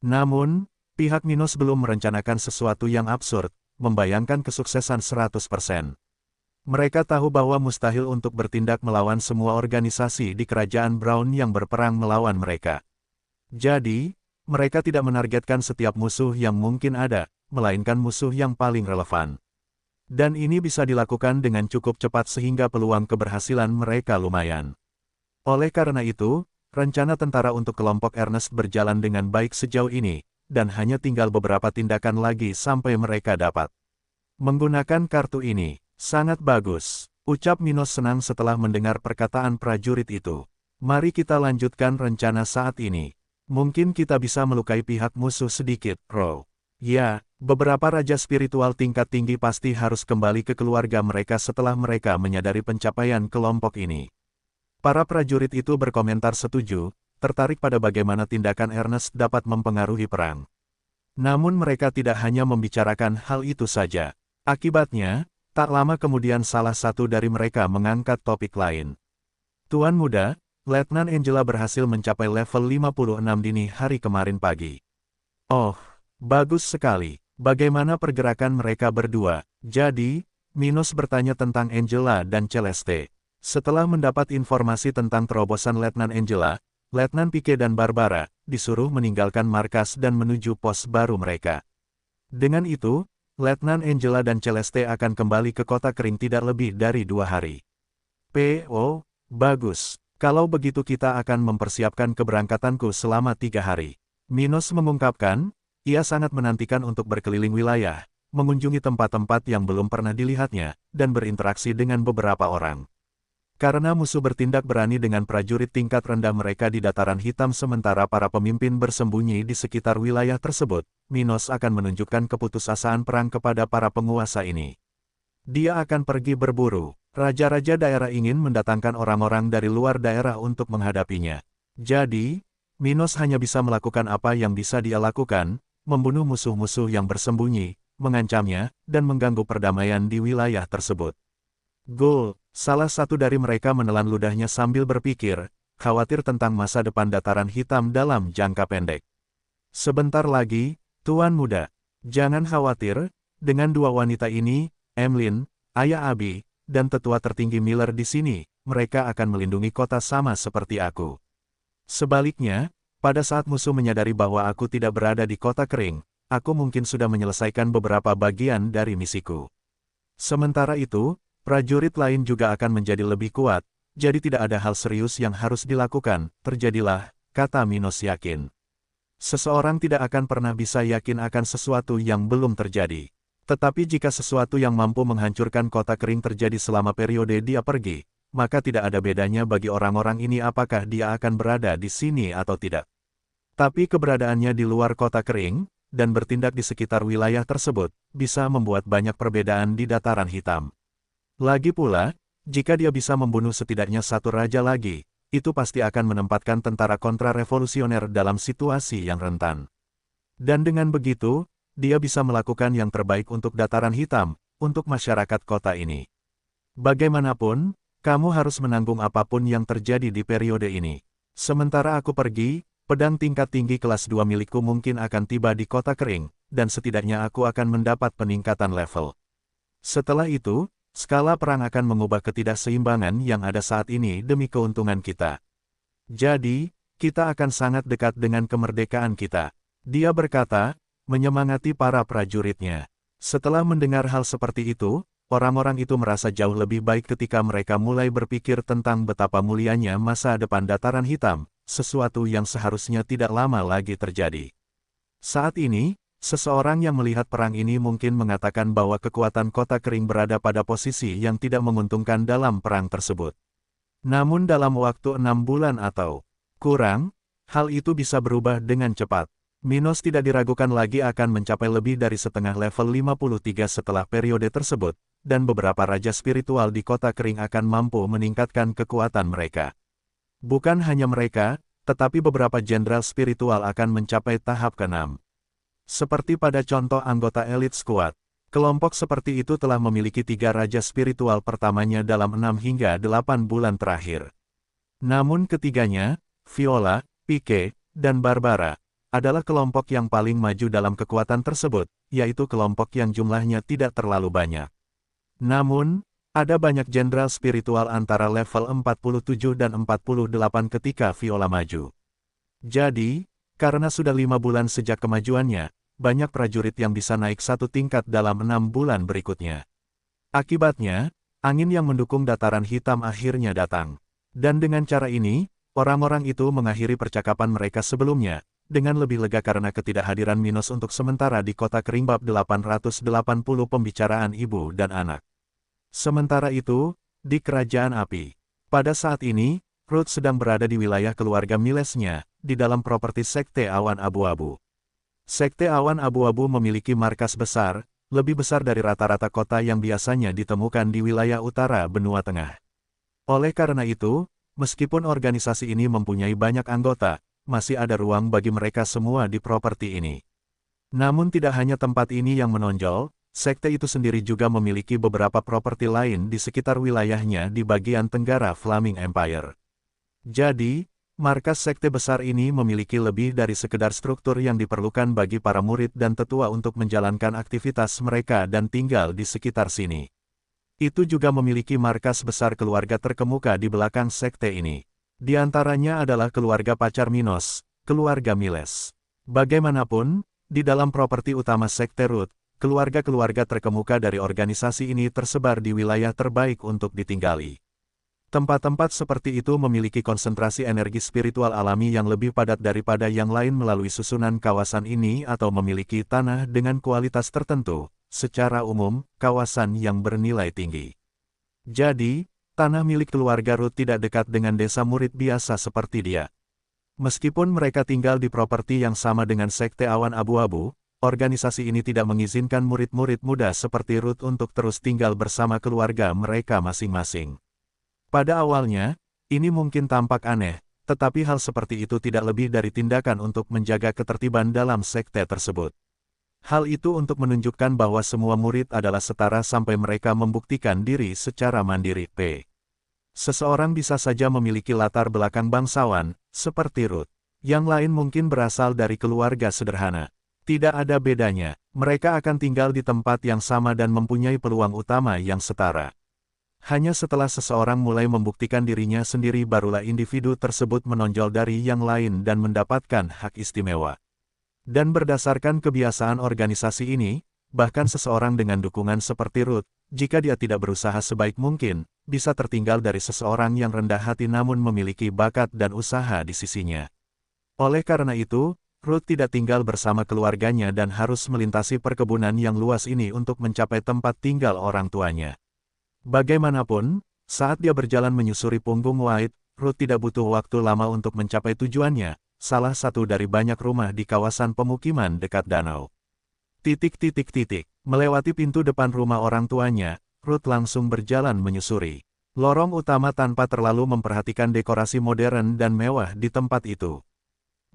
Namun, pihak Minos belum merencanakan sesuatu yang absurd, membayangkan kesuksesan 100%. Mereka tahu bahwa mustahil untuk bertindak melawan semua organisasi di kerajaan Brown yang berperang melawan mereka. Jadi, mereka tidak menargetkan setiap musuh yang mungkin ada, melainkan musuh yang paling relevan. Dan ini bisa dilakukan dengan cukup cepat sehingga peluang keberhasilan mereka lumayan. Oleh karena itu, rencana tentara untuk kelompok Ernest berjalan dengan baik sejauh ini, dan hanya tinggal beberapa tindakan lagi sampai mereka dapat menggunakan kartu ini. Sangat bagus, ucap Minos senang setelah mendengar perkataan prajurit itu. Mari kita lanjutkan rencana saat ini. Mungkin kita bisa melukai pihak musuh sedikit, Row. Ya, beberapa raja spiritual tingkat tinggi pasti harus kembali ke keluarga mereka setelah mereka menyadari pencapaian kelompok ini. Para prajurit itu berkomentar setuju, tertarik pada bagaimana tindakan Ernest dapat mempengaruhi perang. Namun mereka tidak hanya membicarakan hal itu saja. Akibatnya, tak lama kemudian salah satu dari mereka mengangkat topik lain. Tuan muda, Letnan Angela berhasil mencapai level 56 dini hari kemarin pagi. Oh, bagus sekali. Bagaimana pergerakan mereka berdua? Jadi, Minos bertanya tentang Angela dan Celeste. Setelah mendapat informasi tentang terobosan Letnan Angela, Letnan Pike dan Barbara disuruh meninggalkan markas dan menuju pos baru mereka. Dengan itu, Letnan Angela dan Celeste akan kembali ke kota kering tidak lebih dari 2 hari. P.O. Bagus. Kalau begitu kita akan mempersiapkan keberangkatanku selama 3 hari. Minos mengungkapkan, ia sangat menantikan untuk berkeliling wilayah, mengunjungi tempat-tempat yang belum pernah dilihatnya, dan berinteraksi dengan beberapa orang. Karena musuh bertindak berani dengan prajurit tingkat rendah mereka di Dataran Hitam sementara para pemimpin bersembunyi di sekitar wilayah tersebut, Minos akan menunjukkan keputusasaan perang kepada para penguasa ini. Dia akan pergi berburu. Raja-raja daerah ingin mendatangkan orang-orang dari luar daerah untuk menghadapinya. Jadi, Minos hanya bisa melakukan apa yang bisa dia lakukan, membunuh musuh-musuh yang bersembunyi, mengancamnya, dan mengganggu perdamaian di wilayah tersebut. Goal. Salah satu dari mereka menelan ludahnya sambil berpikir, khawatir tentang masa depan Dataran Hitam dalam jangka pendek. Sebentar lagi, Tuan Muda. Jangan khawatir, dengan dua wanita ini, Emlyn, Ayah Abi, dan tetua tertinggi Miller di sini, mereka akan melindungi kota sama seperti aku. Sebaliknya, pada saat musuh menyadari bahwa aku tidak berada di kota kering, aku mungkin sudah menyelesaikan beberapa bagian dari misiku. Sementara itu, prajurit lain juga akan menjadi lebih kuat, jadi tidak ada hal serius yang harus dilakukan, terjadilah, kata Minos yakin. Seseorang tidak akan pernah bisa yakin akan sesuatu yang belum terjadi. Tetapi jika sesuatu yang mampu menghancurkan kota kering terjadi selama periode dia pergi, maka tidak ada bedanya bagi orang-orang ini apakah dia akan berada di sini atau tidak. Tapi keberadaannya di luar kota kering, dan bertindak di sekitar wilayah tersebut, bisa membuat banyak perbedaan di Dataran Hitam. Lagi pula, jika dia bisa membunuh setidaknya satu raja lagi, itu pasti akan menempatkan tentara kontra-revolusioner dalam situasi yang rentan. Dan dengan begitu, dia bisa melakukan yang terbaik untuk Dataran Hitam, untuk masyarakat kota ini. Bagaimanapun, kamu harus menanggung apapun yang terjadi di periode ini. Sementara aku pergi, pedang tingkat tinggi kelas 2 milikku mungkin akan tiba di kota kering, dan setidaknya aku akan mendapat peningkatan level. Setelah itu, skala perang akan mengubah ketidakseimbangan yang ada saat ini demi keuntungan kita. Jadi, kita akan sangat dekat dengan kemerdekaan kita. Dia berkata, menyemangati para prajuritnya. Setelah mendengar hal seperti itu, orang-orang itu merasa jauh lebih baik ketika mereka mulai berpikir tentang betapa mulianya masa depan Dataran Hitam, sesuatu yang seharusnya tidak lama lagi terjadi. Saat ini, Seseorang yang melihat perang ini mungkin mengatakan bahwa kekuatan kota kering berada pada posisi yang tidak menguntungkan dalam perang tersebut. Namun dalam waktu 6 bulan atau kurang, hal itu bisa berubah dengan cepat. Minos tidak diragukan lagi akan mencapai lebih dari setengah level 53 setelah periode tersebut, dan beberapa raja spiritual di kota kering akan mampu meningkatkan kekuatan mereka. Bukan hanya mereka, tetapi beberapa jenderal spiritual akan mencapai tahap ke-6. Seperti pada contoh anggota Elite Squad, kelompok seperti itu telah memiliki 3 raja spiritual pertamanya dalam 6 hingga 8 bulan terakhir. Namun ketiganya, Viola, Pike, dan Barbara, adalah kelompok yang paling maju dalam kekuatan tersebut, yaitu kelompok yang jumlahnya tidak terlalu banyak. Namun, ada banyak jenderal spiritual antara level 47 dan 48 ketika Viola maju. Jadi, karena sudah 5 bulan sejak kemajuannya, banyak prajurit yang bisa naik 1 tingkat dalam 6 bulan berikutnya. Akibatnya, angin yang mendukung dataran hitam akhirnya datang. Dan dengan cara ini, orang-orang itu mengakhiri percakapan mereka sebelumnya, dengan lebih lega karena ketidakhadiran Minos untuk sementara di kota kering bab 880 pembicaraan ibu dan anak. Sementara itu, di Kerajaan Api. Pada saat ini, Ruth sedang berada di wilayah keluarga Milesnya, di dalam properti Sekte Awan Abu-Abu. Sekte Awan Abu-Abu memiliki markas besar, lebih besar dari rata-rata kota yang biasanya ditemukan di wilayah utara benua tengah. Oleh karena itu, meskipun organisasi ini mempunyai banyak anggota, masih ada ruang bagi mereka semua di properti ini. Namun tidak hanya tempat ini yang menonjol, sekte itu sendiri juga memiliki beberapa properti lain di sekitar wilayahnya di bagian tenggara Flaming Empire. Jadi, markas sekte besar ini memiliki lebih dari sekedar struktur yang diperlukan bagi para murid dan tetua untuk menjalankan aktivitas mereka dan tinggal di sekitar sini. Itu juga memiliki markas besar keluarga terkemuka di belakang sekte ini. Di antaranya adalah keluarga pacar Minos, keluarga Miles. Bagaimanapun, di dalam properti utama sekte Ruth, keluarga-keluarga terkemuka dari organisasi ini tersebar di wilayah terbaik untuk ditinggali. Tempat-tempat seperti itu memiliki konsentrasi energi spiritual alami yang lebih padat daripada yang lain melalui susunan kawasan ini atau memiliki tanah dengan kualitas tertentu, secara umum, kawasan yang bernilai tinggi. Jadi, tanah milik keluarga Ruth tidak dekat dengan desa murid biasa seperti dia. Meskipun mereka tinggal di properti yang sama dengan Sekte Awan Abu-Abu, organisasi ini tidak mengizinkan murid-murid muda seperti Ruth untuk terus tinggal bersama keluarga mereka masing-masing. Pada awalnya, ini mungkin tampak aneh, tetapi hal seperti itu tidak lebih dari tindakan untuk menjaga ketertiban dalam sekte tersebut. Hal itu untuk menunjukkan bahwa semua murid adalah setara sampai mereka membuktikan diri secara mandiri. Seseorang bisa saja memiliki latar belakang bangsawan, seperti Ruth. Yang lain mungkin berasal dari keluarga sederhana. Tidak ada bedanya, mereka akan tinggal di tempat yang sama dan mempunyai peluang utama yang setara. Hanya setelah seseorang mulai membuktikan dirinya sendiri barulah individu tersebut menonjol dari yang lain dan mendapatkan hak istimewa. Dan berdasarkan kebiasaan organisasi ini, bahkan seseorang dengan dukungan seperti Ruth, jika dia tidak berusaha sebaik mungkin, bisa tertinggal dari seseorang yang rendah hati namun memiliki bakat dan usaha di sisinya. Oleh karena itu, Ruth tidak tinggal bersama keluarganya dan harus melintasi perkebunan yang luas ini untuk mencapai tempat tinggal orang tuanya. Bagaimanapun, saat dia berjalan menyusuri punggung White, Ruth tidak butuh waktu lama untuk mencapai tujuannya, salah satu dari banyak rumah di kawasan pemukiman dekat danau. Melewati pintu depan rumah orang tuanya, Ruth langsung berjalan menyusuri lorong utama tanpa terlalu memperhatikan dekorasi modern dan mewah di tempat itu.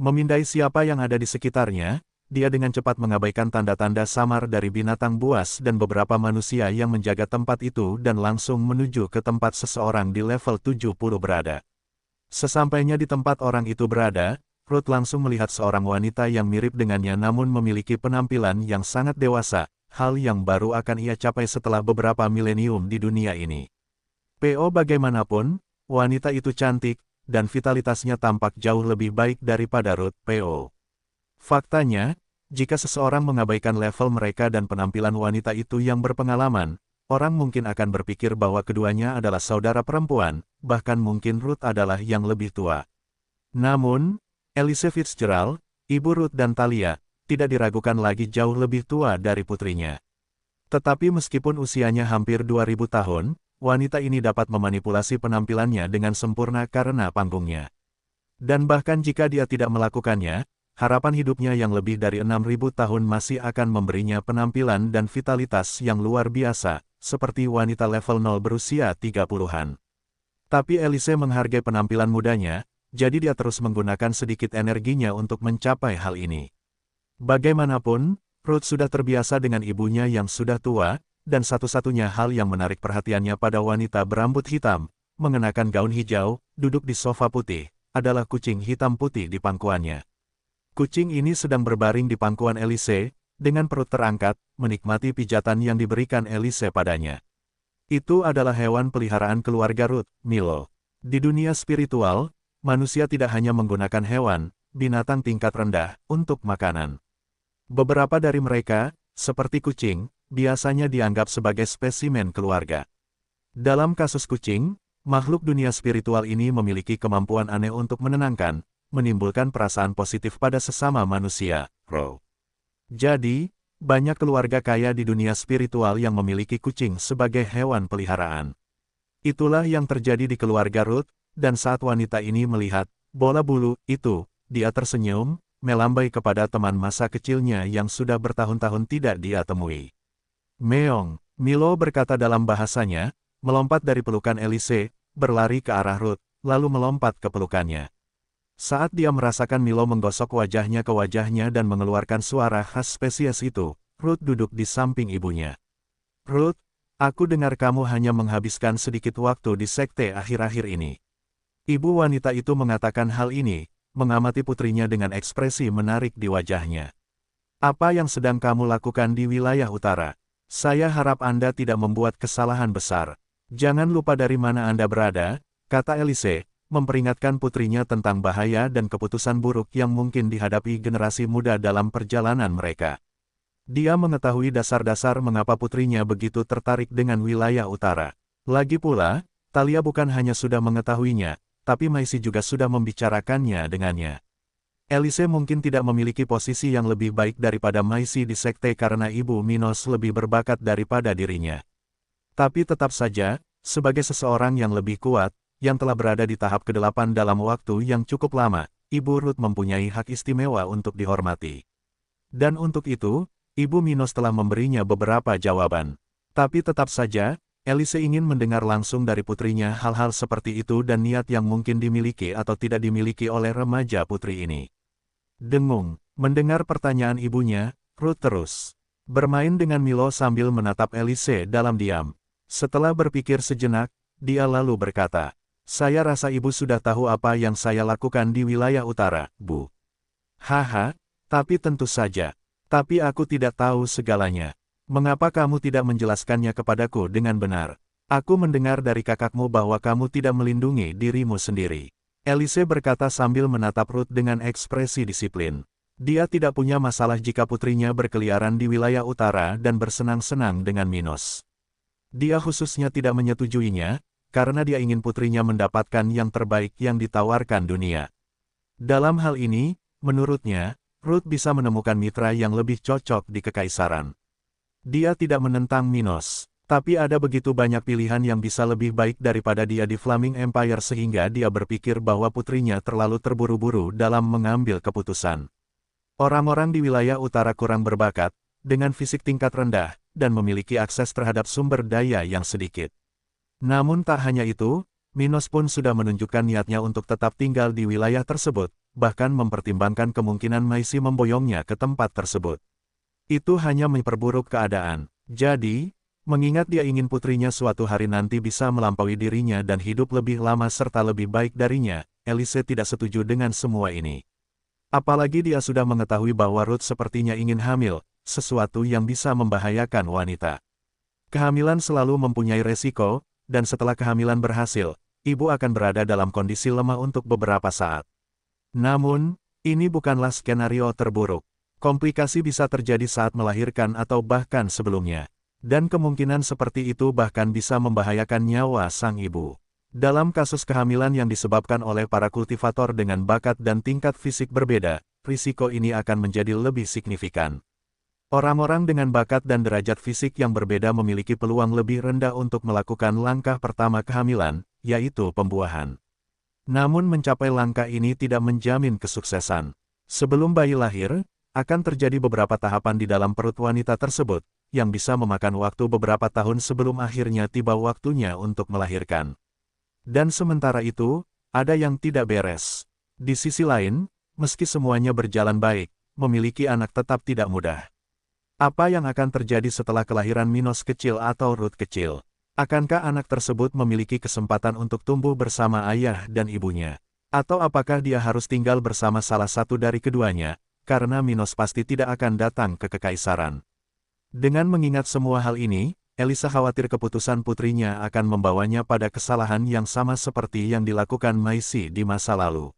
Memindai siapa yang ada di sekitarnya, dia dengan cepat mengabaikan tanda-tanda samar dari binatang buas dan beberapa manusia yang menjaga tempat itu dan langsung menuju ke tempat seseorang di level 70 berada. Sesampainya di tempat orang itu berada, Ruth langsung melihat seorang wanita yang mirip dengannya namun memiliki penampilan yang sangat dewasa, hal yang baru akan ia capai setelah beberapa milenium di dunia ini. Bagaimanapun, wanita itu cantik, dan vitalitasnya tampak jauh lebih baik daripada Ruth. Faktanya, jika seseorang mengabaikan level mereka dan penampilan wanita itu yang berpengalaman, orang mungkin akan berpikir bahwa keduanya adalah saudara perempuan, bahkan mungkin Ruth adalah yang lebih tua. Namun, Elise Fitzgerald, ibu Ruth dan Talia, tidak diragukan lagi jauh lebih tua dari putrinya. Tetapi meskipun usianya hampir 2000 tahun, wanita ini dapat memanipulasi penampilannya dengan sempurna karena panggungnya. Dan bahkan jika dia tidak melakukannya, harapan hidupnya yang lebih dari 6000 tahun masih akan memberinya penampilan dan vitalitas yang luar biasa, seperti wanita level 0 berusia 30-an. Tapi Elise menghargai penampilan mudanya, jadi dia terus menggunakan sedikit energinya untuk mencapai hal ini. Bagaimanapun, Ruth sudah terbiasa dengan ibunya yang sudah tua, dan satu-satunya hal yang menarik perhatiannya pada wanita berambut hitam, mengenakan gaun hijau, duduk di sofa putih, adalah kucing hitam putih di pangkuannya. Kucing ini sedang berbaring di pangkuan Elise, dengan perut terangkat, menikmati pijatan yang diberikan Elise padanya. Itu adalah hewan peliharaan keluarga Ruth, Milo. Di dunia spiritual, manusia tidak hanya menggunakan hewan, binatang tingkat rendah, untuk makanan. Beberapa dari mereka, seperti kucing, biasanya dianggap sebagai spesimen keluarga. Dalam kasus kucing, makhluk dunia spiritual ini memiliki kemampuan aneh untuk menenangkan, menimbulkan perasaan positif pada sesama manusia, Row. Jadi, banyak keluarga kaya di dunia spiritual yang memiliki kucing sebagai hewan peliharaan. Itulah yang terjadi di keluarga Ruth, dan saat wanita ini melihat bola bulu itu, dia tersenyum, melambai kepada teman masa kecilnya yang sudah bertahun-tahun tidak dia temui. Meong, Milo berkata dalam bahasanya, melompat dari pelukan Elise, berlari ke arah Ruth, lalu melompat ke pelukannya. Saat dia merasakan Milo menggosok wajahnya ke wajahnya dan mengeluarkan suara khas spesies itu, Ruth duduk di samping ibunya. Ruth, aku dengar kamu hanya menghabiskan sedikit waktu di sekte akhir-akhir ini. Ibu wanita itu mengatakan hal ini, mengamati putrinya dengan ekspresi menarik di wajahnya. Apa yang sedang kamu lakukan di wilayah utara? Saya harap Anda tidak membuat kesalahan besar. Jangan lupa dari mana Anda berada, kata Elise, memperingatkan putrinya tentang bahaya dan keputusan buruk yang mungkin dihadapi generasi muda dalam perjalanan mereka. Dia mengetahui dasar-dasar mengapa putrinya begitu tertarik dengan wilayah utara. Lagi pula, Talia bukan hanya sudah mengetahuinya, tapi Maisie juga sudah membicarakannya dengannya. Elise mungkin tidak memiliki posisi yang lebih baik daripada Maisie di sekte karena Ibu Minos lebih berbakat daripada dirinya. Tapi tetap saja, sebagai seseorang yang lebih kuat, yang telah berada di tahap ke-8 dalam waktu yang cukup lama, Ibu Ruth mempunyai hak istimewa untuk dihormati. Dan untuk itu, Ibu Minos telah memberinya beberapa jawaban. Tapi tetap saja, Elise ingin mendengar langsung dari putrinya hal-hal seperti itu dan niat yang mungkin dimiliki atau tidak dimiliki oleh remaja putri ini. Dengung, mendengar pertanyaan ibunya, Ruth terus bermain dengan Milo sambil menatap Elise dalam diam. Setelah berpikir sejenak, dia lalu berkata, saya rasa ibu sudah tahu apa yang saya lakukan di wilayah utara, Bu. Haha, tapi tentu saja. Tapi aku tidak tahu segalanya. Mengapa kamu tidak menjelaskannya kepadaku dengan benar? Aku mendengar dari kakakmu bahwa kamu tidak melindungi dirimu sendiri. Elise berkata sambil menatap Ruth dengan ekspresi disiplin. Dia tidak punya masalah jika putrinya berkeliaran di wilayah utara dan bersenang-senang dengan Minos. Dia khususnya tidak menyetujuinya, karena dia ingin putrinya mendapatkan yang terbaik yang ditawarkan dunia. Dalam hal ini, menurutnya, Ruth bisa menemukan mitra yang lebih cocok di kekaisaran. Dia tidak menentang Minos, tapi ada begitu banyak pilihan yang bisa lebih baik daripada dia di Flaming Empire sehingga dia berpikir bahwa putrinya terlalu terburu-buru dalam mengambil keputusan. Orang-orang di wilayah utara kurang berbakat, dengan fisik tingkat rendah, dan memiliki akses terhadap sumber daya yang sedikit. Namun tak hanya itu, Minos pun sudah menunjukkan niatnya untuk tetap tinggal di wilayah tersebut, bahkan mempertimbangkan kemungkinan Maisie memboyongnya ke tempat tersebut. Itu hanya memperburuk keadaan. Jadi, mengingat dia ingin putrinya suatu hari nanti bisa melampaui dirinya dan hidup lebih lama serta lebih baik darinya, Elise tidak setuju dengan semua ini. Apalagi dia sudah mengetahui bahwa Ruth sepertinya ingin hamil, sesuatu yang bisa membahayakan wanita. Kehamilan selalu mempunyai resiko, dan setelah kehamilan berhasil, ibu akan berada dalam kondisi lemah untuk beberapa saat. Namun, ini bukanlah skenario terburuk. Komplikasi bisa terjadi saat melahirkan atau bahkan sebelumnya. Dan kemungkinan seperti itu bahkan bisa membahayakan nyawa sang ibu. Dalam kasus kehamilan yang disebabkan oleh para kultivator dengan bakat dan tingkat fisik berbeda, risiko ini akan menjadi lebih signifikan. Orang-orang dengan bakat dan derajat fisik yang berbeda memiliki peluang lebih rendah untuk melakukan langkah pertama kehamilan, yaitu pembuahan. Namun mencapai langkah ini tidak menjamin kesuksesan. Sebelum bayi lahir, akan terjadi beberapa tahapan di dalam perut wanita tersebut, yang bisa memakan waktu beberapa tahun sebelum akhirnya tiba waktunya untuk melahirkan. Dan sementara itu, ada yang tidak beres. Di sisi lain, meski semuanya berjalan baik, memiliki anak tetap tidak mudah. Apa yang akan terjadi setelah kelahiran Minos kecil atau Ruth kecil? Akankah anak tersebut memiliki kesempatan untuk tumbuh bersama ayah dan ibunya? Atau apakah dia harus tinggal bersama salah satu dari keduanya, karena Minos pasti tidak akan datang ke kekaisaran? Dengan mengingat semua hal ini, Elisa khawatir keputusan putrinya akan membawanya pada kesalahan yang sama seperti yang dilakukan Maisi di masa lalu.